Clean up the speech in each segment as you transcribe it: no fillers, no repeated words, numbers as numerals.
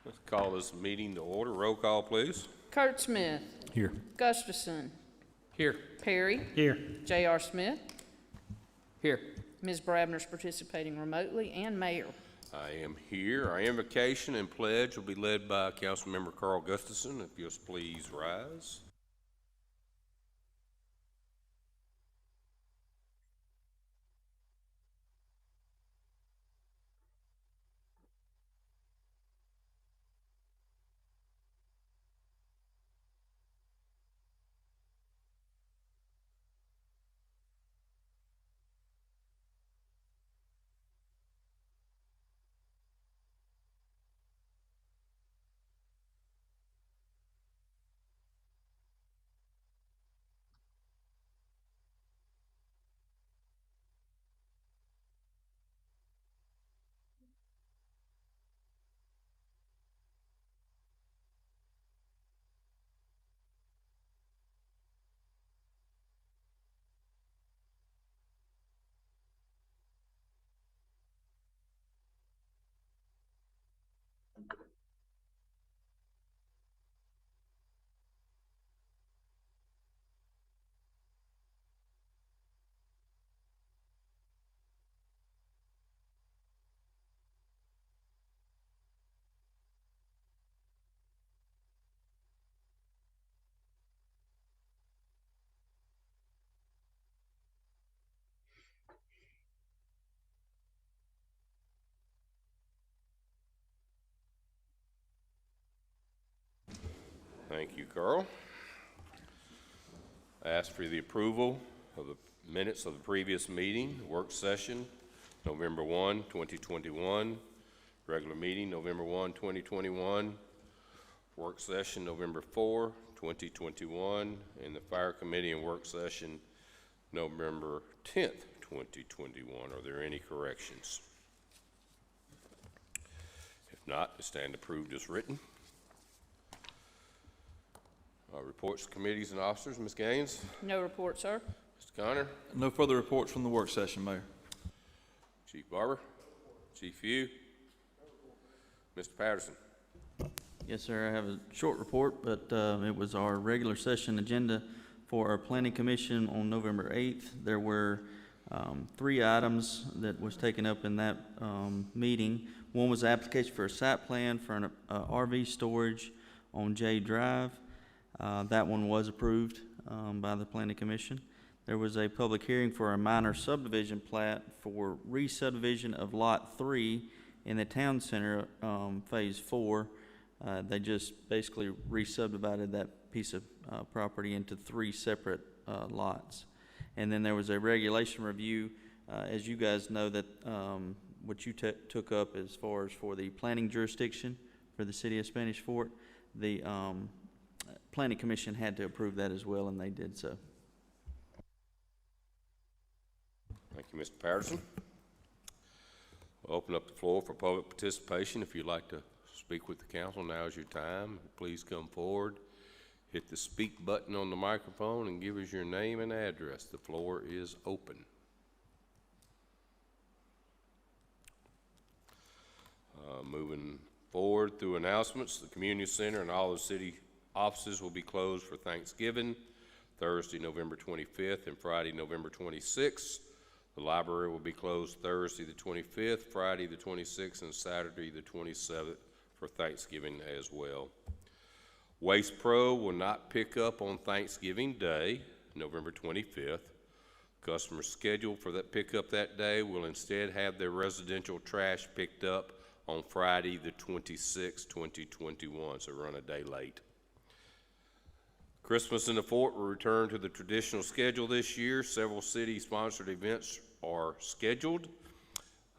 Let's call this meeting to order. Roll call, please. Kurt Smith. Here. Gustafson. Here. Perry. Here. J.R. Smith. Here. Ms. Brabner's participating remotely, and Mayor. I am here. Our invocation and pledge will be led by Councilmember Carl Gustafson. If you'll please rise. Thank you, Carl. I ask for the approval of the minutes of the previous meeting, work session, November 1, 2021, regular meeting, November 1, 2021, work session, November 4, 2021, and the fire committee and work session, November 10th, 2021. Are there any corrections? If not, I stand approved as written. Reports to committees and officers. Ms. Gaines? No report, sir. Mr. Connor? No further reports from the work session, Mayor. Chief Barber? Chief Few? Mr. Patterson? Yes, sir. I have a short report, but it was our regular session agenda for our planning commission on November 8th. There were 3 items that was taken up in that meeting. One was the application for a site plan for an RV storage on J Drive. That one was approved by the planning commission. There was a public hearing for a minor subdivision plat for re-subdivision of Lot 3 in the town center, Phase 4. They just basically re-subdivided that piece of property into 3 separate lots. And then there was a regulation review, as you guys know, that what you took up as far as for the planning jurisdiction for the city of Spanish Fort. The planning commission had to approve that as well, and they did so. Thank you, Mr. Patterson. We'll open up the floor for public participation. If you'd like to speak with the council, now is your time. Please come forward, hit the speak button on the microphone, and give us your name and address. The floor is open. Moving forward through announcements, the community center and all the city offices will be closed for Thanksgiving, Thursday, November 25th and Friday, November 26th. The library will be closed Thursday the 25th, Friday the 26th, and Saturday the 27th for Thanksgiving as well. Waste Pro will not pick up on Thanksgiving Day, November 25th. Customers scheduled for that pickup that day will instead have their residential trash picked up on Friday the 26th, 2021, so run a day late. Christmas in the Fort will return to the traditional schedule this year. Several city-sponsored events are scheduled.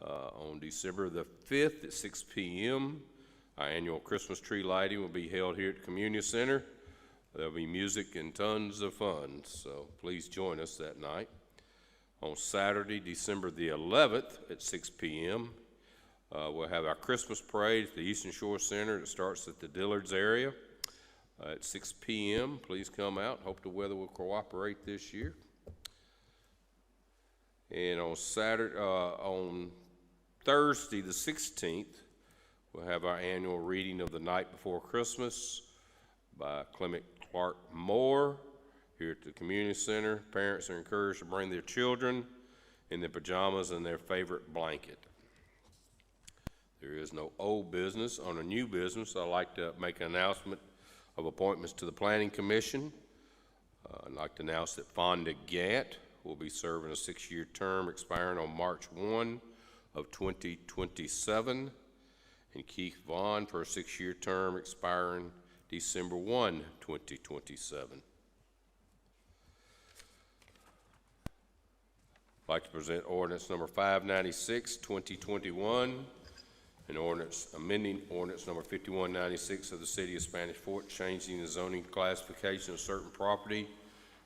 On December the 5th at 6 p.m., our annual Christmas tree lighting will be held here at the Community Center. There'll be music and tons of fun, so please join us that night. On Saturday, December the 11th at 6 p.m., we'll have our Christmas parade at the Eastern Shore Center. It starts at the Dillards area. At 6 p.m. Please come out. Hope the weather will cooperate this year. And on Thursday the 16th, We'll have our annual reading of The Night Before Christmas by Clement Clark Moore here at the community center. Parents are encouraged to bring their children in their pajamas and their favorite blanket. There is no old business. On a new business, I'd like to make an announcement of appointments to the Planning Commission. I'd like to announce that Fonda Gant will be serving a 6-year term expiring on March 1 of 2027, and Keith Vaughn for a 6-year term expiring December 1, 2027. I'd like to present ordinance number 596, 2021, an ordinance amending ordinance number 5196 of the City of Spanish Fort, changing the zoning classification of certain property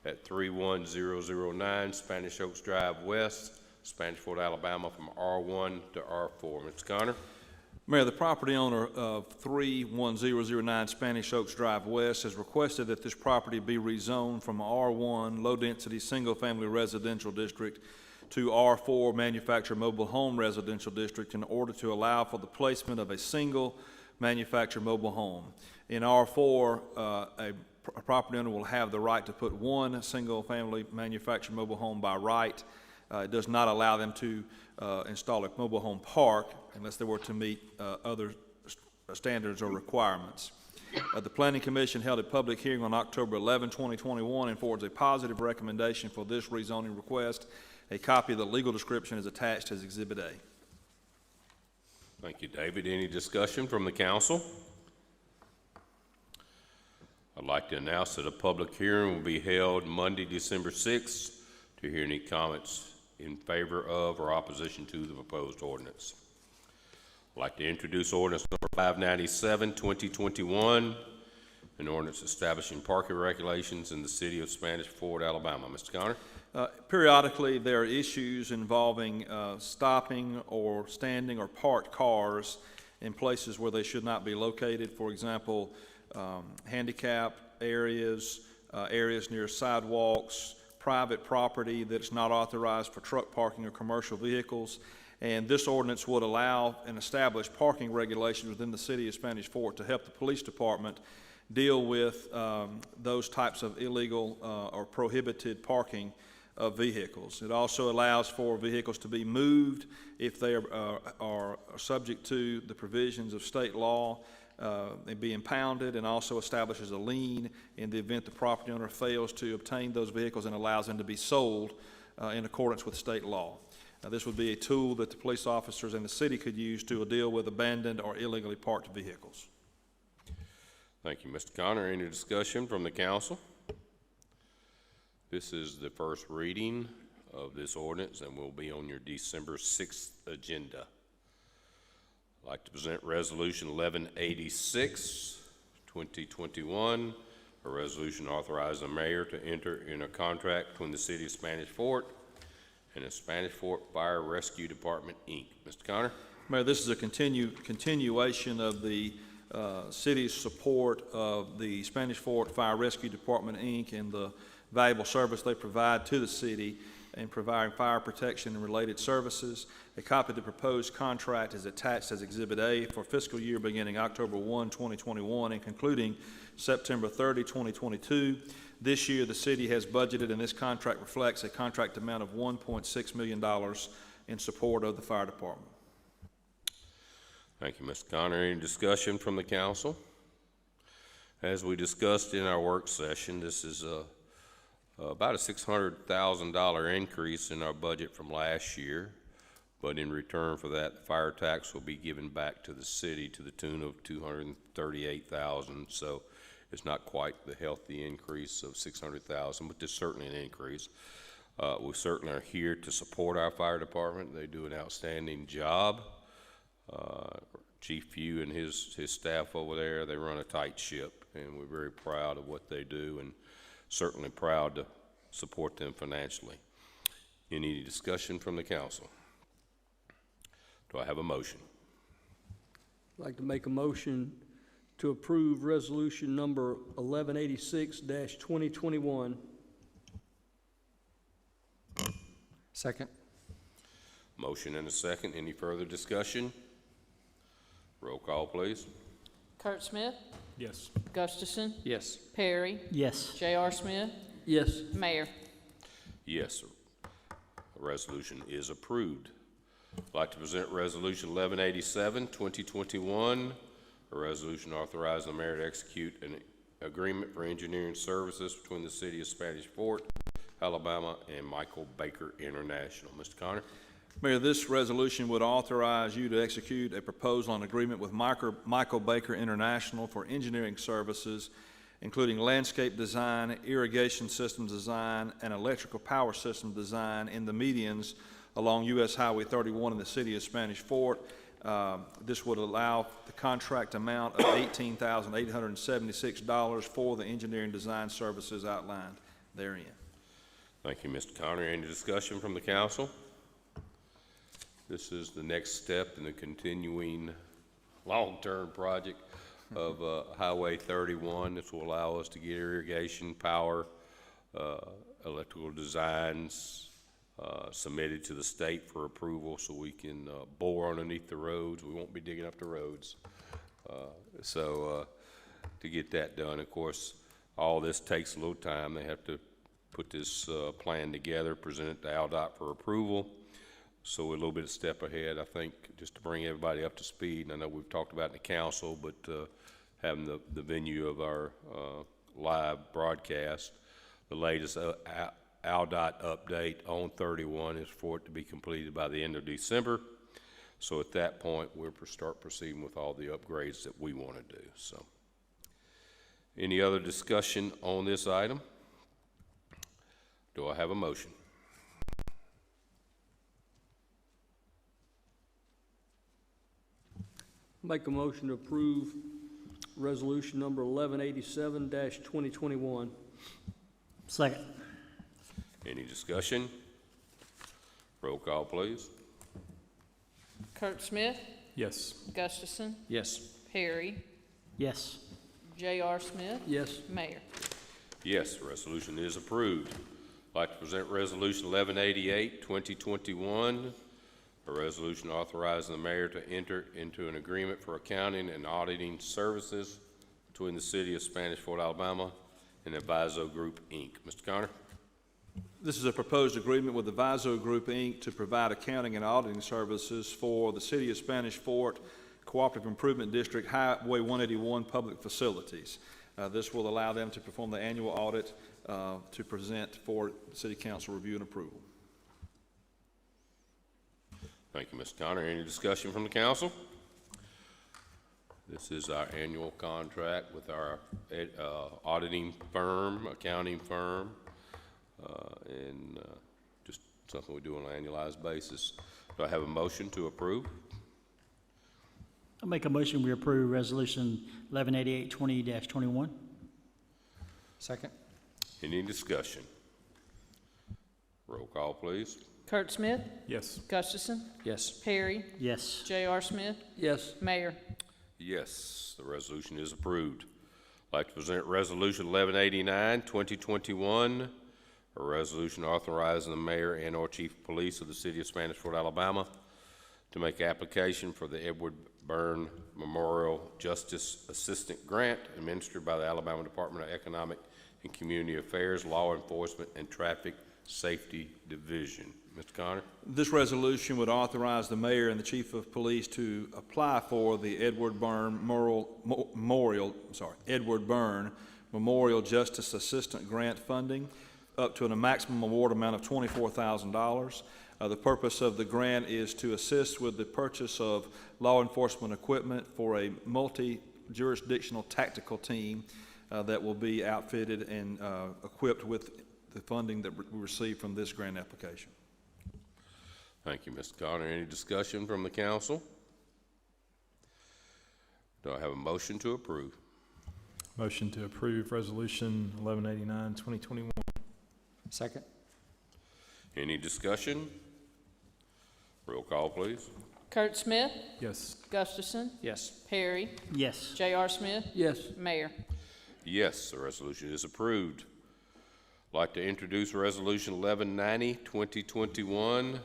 at 31009 Spanish Oaks Drive West, Spanish Fort, Alabama, from R1 to R4. Mr. Connor? Mayor, the property owner of 31009 Spanish Oaks Drive West has requested that this property be rezoned from R1 low-density single-family residential district to R4 manufactured mobile home residential district in order to allow for the placement of a single manufactured mobile home. In R4, a property owner will have the right to put one single-family manufactured mobile home by right. It does not allow them to install a mobile home park unless they were to meet other standards or requirements. The Planning Commission held a public hearing on October 11, 2021, and forwards a positive recommendation for this rezoning request. A copy of the legal description is attached as Exhibit A. Thank you, David. Any discussion from the council? I'd like to announce that a public hearing will be held Monday, December 6th to hear any comments in favor of or opposition to the proposed ordinance. I'd like to introduce ordinance number 597, 2021, an ordinance establishing parking regulations in the City of Spanish Fort, Alabama. Mr. Connor? Periodically, there are issues involving stopping or standing or parked cars in places where they should not be located. For example, handicap areas, areas near sidewalks, private property that's not authorized for truck parking or commercial vehicles. And this ordinance would allow and establish parking regulations within the City of Spanish Fort to help the police department deal with those types of illegal or prohibited parking of vehicles. It also allows for vehicles to be moved if they are subject to the provisions of state law and be impounded, and also establishes a lien in the event the property owner fails to obtain those vehicles, and allows them to be sold in accordance with state law. This would be a tool that the police officers and the city could use to deal with abandoned or illegally parked vehicles. Thank you, Mr. Connor. Any discussion from the council? This is the first reading of this ordinance and will be on your December 6th agenda. I'd like to present Resolution 1186, 2021, a resolution authorizing the mayor to enter in a contract between the City of Spanish Fort and the Spanish Fort Fire Rescue Department, Inc. Mr. Connor? Mayor, this is a continuation of the city's support of the Spanish Fort Fire Rescue Department, Inc., and the valuable service they provide to the city in providing fire protection and related services. A copy of the proposed contract is attached as Exhibit A for fiscal year beginning October 1, 2021 and concluding September 30, 2022. This year, the city has budgeted, and this contract reflects a contract amount of $1.6 million in support of the fire department. Thank you, Mr. Connor. Any discussion from the council? As we discussed in our work session, this is about a $600,000 increase in our budget from last year, but in return for that, fire tax will be given back to the city to the tune of $238,000. So it's not quite the healthy increase of $600,000, but there's certainly an increase. We certainly are here to support our fire department. They do an outstanding job. Chief Few and his staff over there, they run a tight ship, and we're very proud of what they do, and certainly proud to support them financially. Any discussion from the council? Do I have a motion? I'd like to make a motion to approve resolution number 1186-2021. Second. Motion and a second. Any further discussion? Roll call, please. Kurt Smith, Yes. Gustafson, Yes. Perry, Yes. J.R. Smith, Yes. Mayor. Yes, sir. The resolution is approved. I'd like to present Resolution 1187, 2021, a resolution authorizing the mayor to execute an agreement for engineering services between the city of Spanish Fort, Alabama, and Michael Baker International. Mr. Connor? Mayor, this resolution would authorize you to execute a proposal and agreement with Michael Baker International for engineering services, including landscape design, irrigation system design, and electrical power system design in the medians along U.S. Highway 31 in the city of Spanish Fort. This would allow the contract amount of $18,876 for the engineering design services outlined therein. Thank you, Mr. Connor. Any discussion from the council? This is the next step in the continuing long-term project of Highway 31. This will allow us to get irrigation, power, electrical designs submitted to the state for approval so we can bore underneath the roads. We won't be digging up the roads. To get that done, of course, all this takes a little time. They have to put this plan together, present it to ALDOT for approval. So we're a little bit of step ahead, I think, just to bring everybody up to speed. And I know we've talked about it in the council, but having the venue of our live broadcast, the latest ALDOT update on 31 is for it to be completed by the end of December. So at that point, we'll start proceeding with all the upgrades that we want to do. So, any other discussion on this item? Do I have a motion? Make a motion to approve resolution number 1187-2021. Second. Any discussion? Roll call, please. Kurt Smith, Yes. Gustafson, Yes. Perry, Yes. J.R. Smith, Yes. Mayor. Yes, the resolution is approved. I'd like to present Resolution 1188, 2021, a resolution authorizing the mayor to enter into an agreement for accounting and auditing services between the city of Spanish Fort, Alabama, and Adviso Group, Inc. Mr. Connor? This is a proposed agreement with the Adviso Group, Inc. to provide accounting and auditing services for the city of Spanish Fort Cooperative Improvement District Highway 181 public facilities. This will allow them to perform the annual audit to present for city council review and approval. Thank you, Mr. Connor. Any discussion from the council? This is our annual contract with our auditing firm, accounting firm, and just something we do on an annualized basis. Do I have a motion to approve? I'll make a motion we approve Resolution 1188-20-21. Second. Any discussion? Roll call, please. Kurt Smith, Yes. Gustafson, Yes. Perry, Yes. J.R. Smith, Yes. Mayor. Yes, the resolution is approved. I'd like to present Resolution 1189, 2021, a resolution authorizing the mayor and/or chief of police of the city of Spanish Fort, Alabama, to make application for the Edward Byrne Memorial Justice Assistant Grant administered by the Alabama Department of Economic and Community Affairs, Law Enforcement, and Traffic Safety Division. Mr. Connor? This resolution would authorize the mayor and the chief of police to apply for the Edward Byrne Memorial Justice Assistant Grant funding up to a maximum award amount of $24,000. The purpose of the grant is to assist with the purchase of law enforcement equipment for a multi-jurisdictional tactical team that will be outfitted and equipped with the funding that we receive from this grant application. Thank you, Mr. Connor. Any discussion from the council? Do I have a motion to approve? Motion to approve Resolution 1189, 2021. Second. Any discussion? Roll call, please. Kurt Smith, Yes. Gustafson, Yes. Perry, Yes. J.R. Smith, Yes. Mayor. Yes, the resolution is approved. I'd like to introduce Resolution 1190, 2021,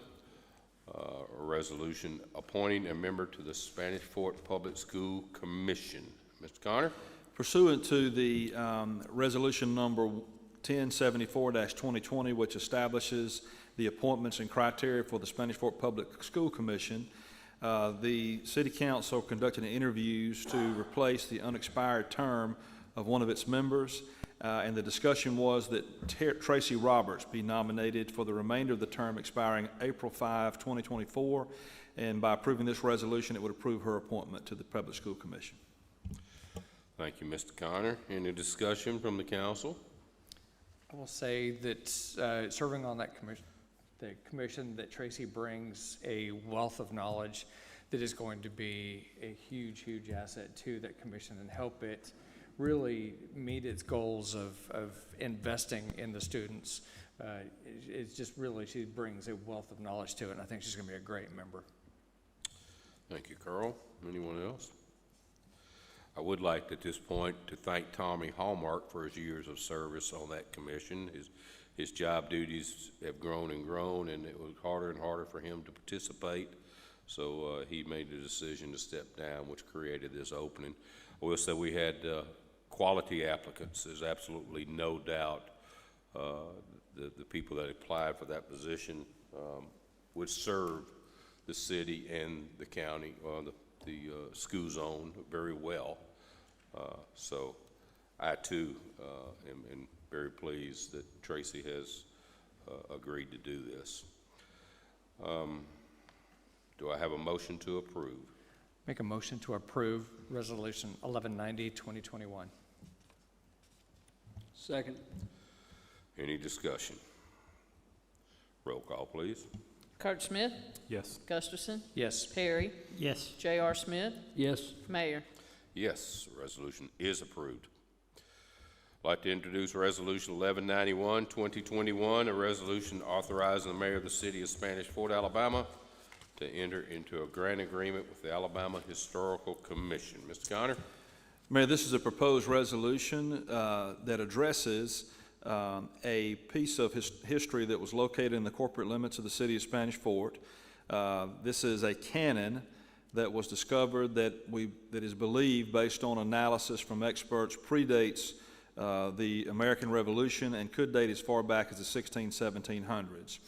A resolution appointing a member to the Spanish Fort Public School Commission. Mr. Connor? Pursuant to the resolution number 1074-2020, which establishes the appointments and criteria for the Spanish Fort Public School Commission, the City Council conducted interviews to replace the unexpired term of one of its members, and the discussion was that Tracy Roberts be nominated for the remainder of the term expiring April 5, 2024, and by approving this resolution, it would approve her appointment to the Public School Commission. Thank you, Mr. Connor. Any discussion from the council? I will say that serving on that commission, that Tracy brings a wealth of knowledge that is going to be a huge, huge asset to that commission and help it really meet its goals of investing in the students. It's just really, she brings a wealth of knowledge to it, and I think she's going to be a great member. Thank you, Carl. Anyone else? I would like at this point to thank Tommy Hallmark for his years of service on that commission. His job duties have grown and grown, and it was harder and harder for him to participate. So he made the decision to step down, which created this opening. I will say we had quality applicants. There's absolutely no doubt the people that applied for that position would serve the city and the county, the school zone very well. So I too am very pleased that Tracy has agreed to do this. Do I have a motion to approve? Make a motion to approve Resolution 1190, 2021. Second. Any discussion? Roll call, please. Kurt Smith, Yes. Gustafson, Yes. Perry, Yes. J.R. Smith, Yes. Mayor. Yes, the resolution is approved. I'd like to introduce Resolution 1191, 2021, a resolution authorizing the mayor of the city of Spanish Fort, Alabama, to enter into a grant agreement with the Alabama Historical Commission. Mr. Connor? Mayor, this is a proposed resolution that addresses a piece of history that was located in the corporate limits of the city of Spanish Fort. This is a cannon that was discovered that is believed, based on analysis from experts, predates the American Revolution and could date as far back as the 1700s.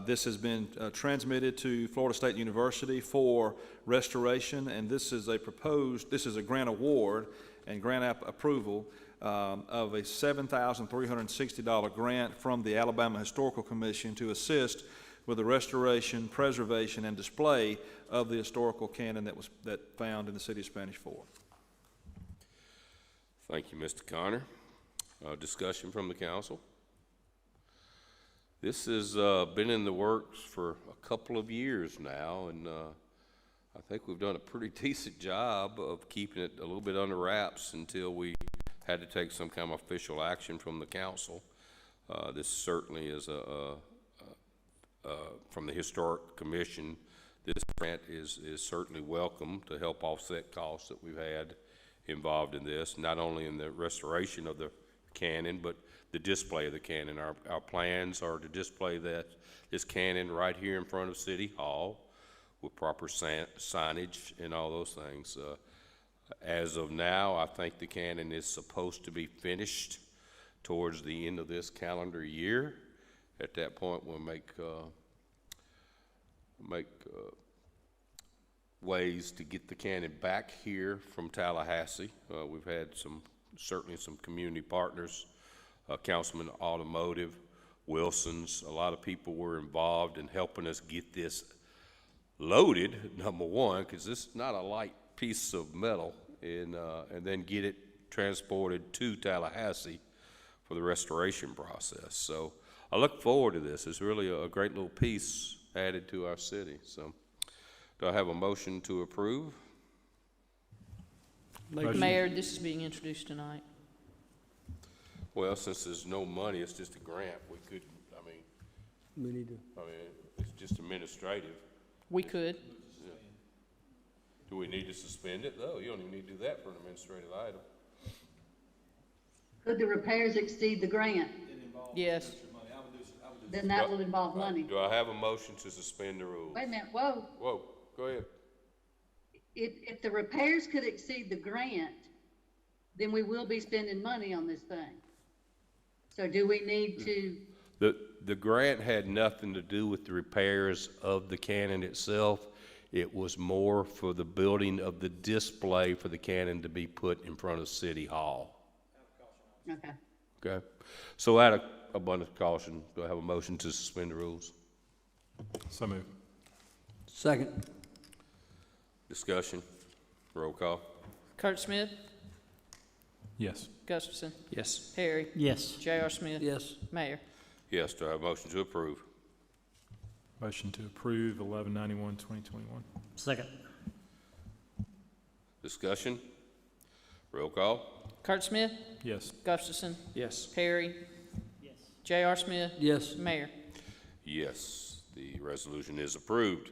This has been transmitted to Florida State University for restoration, and this is a grant award and grant approval of a $7,360 grant from the Alabama Historical Commission to assist with the restoration, preservation, and display of the historical cannon that found in the city of Spanish Fort. Thank you, Mr. Connor. Discussion from the council. This has been in the works for a couple of years now, and I think we've done a pretty decent job of keeping it a little bit under wraps until we had to take some kind of official action from the council. This certainly is from the Historic Commission. This grant is certainly welcome to help offset costs that we've had involved in this, not only in the restoration of the cannon, but the display of the cannon. Our plans are to display this cannon right here in front of City Hall with proper signage and all those things. As of now, I think the cannon is supposed to be finished towards the end of this calendar year. At that point, we'll make ways to get the cannon back here from Tallahassee. We've had certainly some community partners, Councilman Automotive, Wilson's. A lot of people were involved in helping us get this loaded, number one, because this is not a light piece of metal, and then get it transported to Tallahassee for the restoration process. So I look forward to this. It's really a great little piece added to our city. So do I have a motion to approve? Mayor, this is being introduced tonight. Well, since there's no money, it's just a grant. We could, We need to. it's just administrative. We could. Do we need to suspend it, though? You don't even need to do that for an administrative item. Could the repairs exceed the grant? Yes. then that will involve money. Do I have a motion to suspend the rules? Wait a minute, whoa. Whoa, go ahead. If the repairs could exceed the grant, then we will be spending money on this thing. So do we need to, The grant had nothing to do with the repairs of the cannon itself. It was more for the building of the display for the cannon to be put in front of City Hall. okay. Okay? So out of abundance of caution, do I have a motion to suspend the rules? So moved. Second. Discussion? Roll call? Kurt Smith, Yes. Gustafson, Yes. Harry, Yes. J.R. Smith. Yes. Mayor. Yes, do I have a motion to approve? Motion to approve 1191-2021. Second. Discussion? Roll call? Kurt Smith, Yes. Gustafson, Yes. Harry, Yes. J.R. Smith, Yes. Mayor. Yes, the resolution is approved.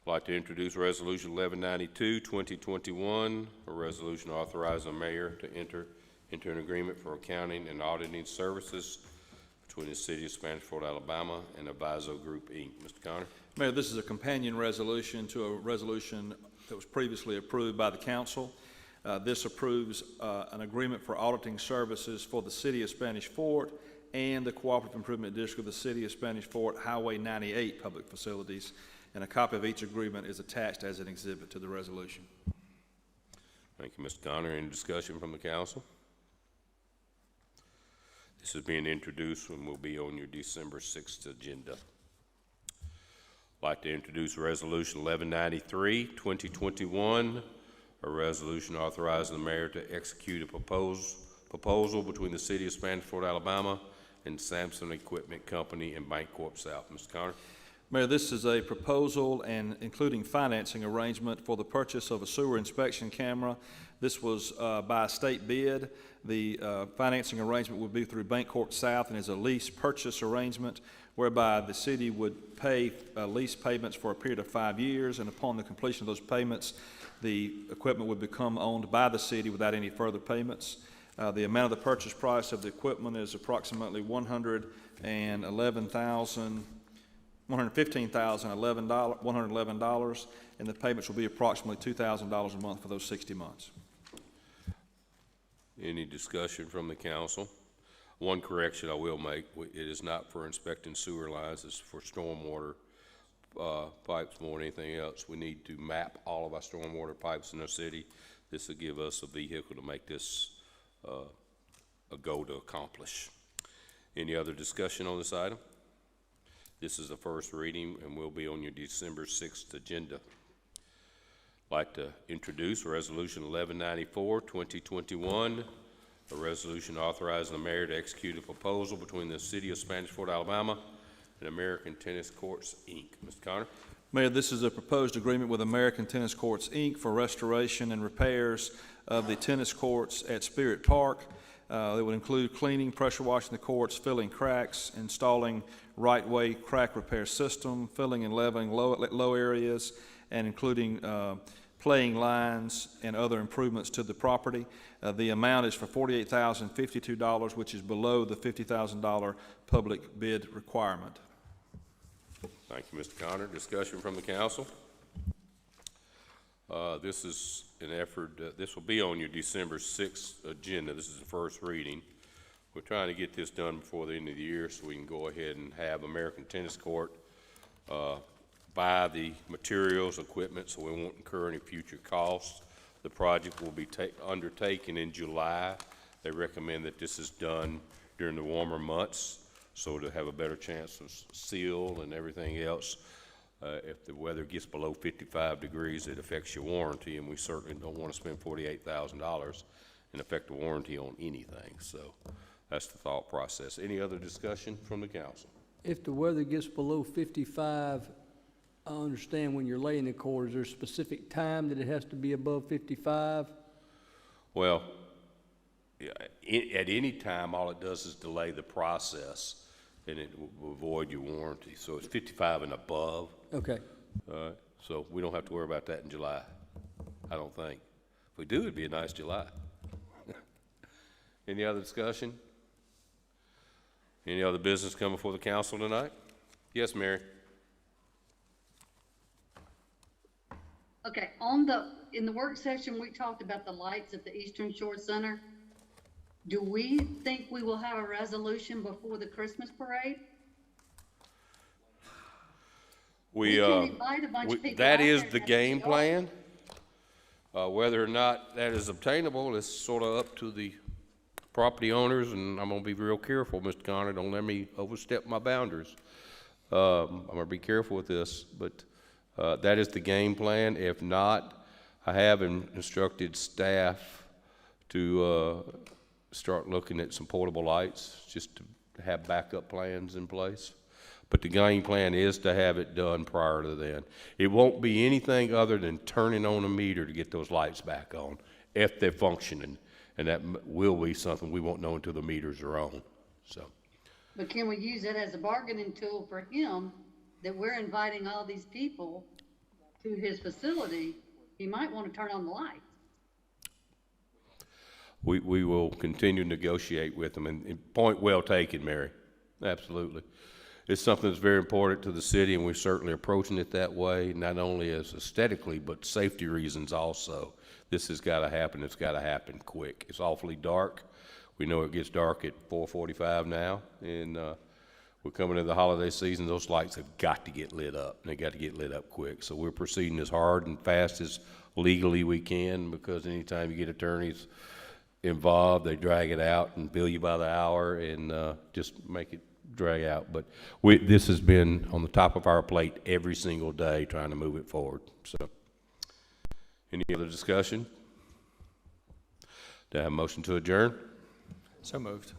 I'd like to introduce Resolution 1192-2021, a resolution authorizing the mayor to enter into an agreement for accounting and auditing services between the city of Spanish Fort, Alabama and Aviso Group, Inc. Mr. Connor? Mayor, this is a companion resolution to a resolution that was previously approved by the council. This approves an agreement for auditing services for the city of Spanish Fort and the Cooperative Improvement District of the city of Spanish Fort Highway 98 public facilities, and a copy of each agreement is attached as an exhibit to the resolution. Thank you, Mr. Connor. Any discussion from the council? This is being introduced and will be on your December 6th agenda. I'd like to introduce Resolution 1193-2021, a resolution authorizing the mayor to execute a proposal between the city of Spanish Fort, Alabama and Sampson Equipment Company and Bancorp South. Mr. Connor? Mayor, this is a proposal and including financing arrangement for the purchase of a sewer inspection camera. This was by a state bid. The financing arrangement would be through Bancorp South and is a lease purchase arrangement whereby the city would pay lease payments for a period of 5 years, and upon the completion of those payments, the equipment would become owned by the city without any further payments. The amount of the purchase price of the equipment is approximately $115,011, and the payments will be approximately $2,000 a month for those 60 months. Any discussion from the council? One correction I will make, it is not for inspecting sewer lines, it's for stormwater pipes more than anything else. We need to map all of our stormwater pipes in the city. This will give us a vehicle to make this a goal to accomplish. Any other discussion on this item? This is the first reading and will be on your December 6th agenda. I'd like to introduce Resolution 1194-2021, a resolution authorizing the mayor to execute a proposal between the city of Spanish Fort, Alabama and American Tennis Courts, Inc. Mr. Connor? Mayor, this is a proposed agreement with American Tennis Courts, Inc. for restoration and repairs of the tennis courts at Spirit Park. It would include cleaning, pressure washing the courts, filling cracks, installing right-way crack repair system, filling and leveling low areas, and including playing lines and other improvements to the property. The amount is for $48,052, which is below the $50,000 public bid requirement. Thank you, Mr. Connor. Discussion from the council? This is an effort, this will be on your December 6th agenda. This is the first reading. We're trying to get this done before the end of the year so we can go ahead and have American Tennis Court buy the materials, equipment, so we won't incur any future costs. The project will be undertaken in July. They recommend that this is done during the warmer months, so to have a better chance of seal and everything else. If the weather gets below 55 degrees, it affects your warranty, and we certainly don't want to spend $48,000 and affect the warranty on anything. So that's the thought process. Any other discussion from the council? If the weather gets below 55, I understand when you're laying the cord, is there a specific time that it has to be above 55? Well, yeah, at any time, all it does is delay the process, and it will avoid your warranty. So it's 55 and above. Okay. So we don't have to worry about that in July, I don't think. If we do, it'd be a nice July. Any other discussion? Any other business coming before the council tonight? Yes, Mary? Okay, in the work session, we talked about the lights at the Eastern Shore Center. Do we think we will have a resolution before the Christmas parade? We can invite a bunch of people That out is there the and have game PR. plan. Whether or not that is obtainable is sort of up to the property owners, and I'm gonna be real careful, Mr. Connor, don't let me overstep my boundaries. I'm gonna be careful with this, but, that is the game plan. If not, I have instructed staff to, start looking at some portable lights, just to have backup plans in place. But the game plan is to have it done prior to then. It won't be anything other than turning on a meter to get those lights back on, if they're functioning. And that will be something we won't know until the meters are on, so. But can we use it as a bargaining tool for him, that we're inviting all these people to his facility? He might want to turn on the lights. We will continue to negotiate with them, and point well taken, Mary. Absolutely. It's something that's very important to the city, and we're certainly approaching it that way, not only as aesthetically, but safety reasons also. This has got to happen. It's got to happen quick. It's awfully dark. We know it gets dark at 4:45 now, and we're coming into the holiday season. Those lights have got to get lit up, and they got to get lit up quick. So we're proceeding as hard and fast as legally we can, because anytime you get attorneys involved, they drag it out and bill you by the hour and just make it drag out. But this has been on the top of our plate every single day, trying to move it forward. So, any other discussion? Do I have a motion to adjourn? So moved.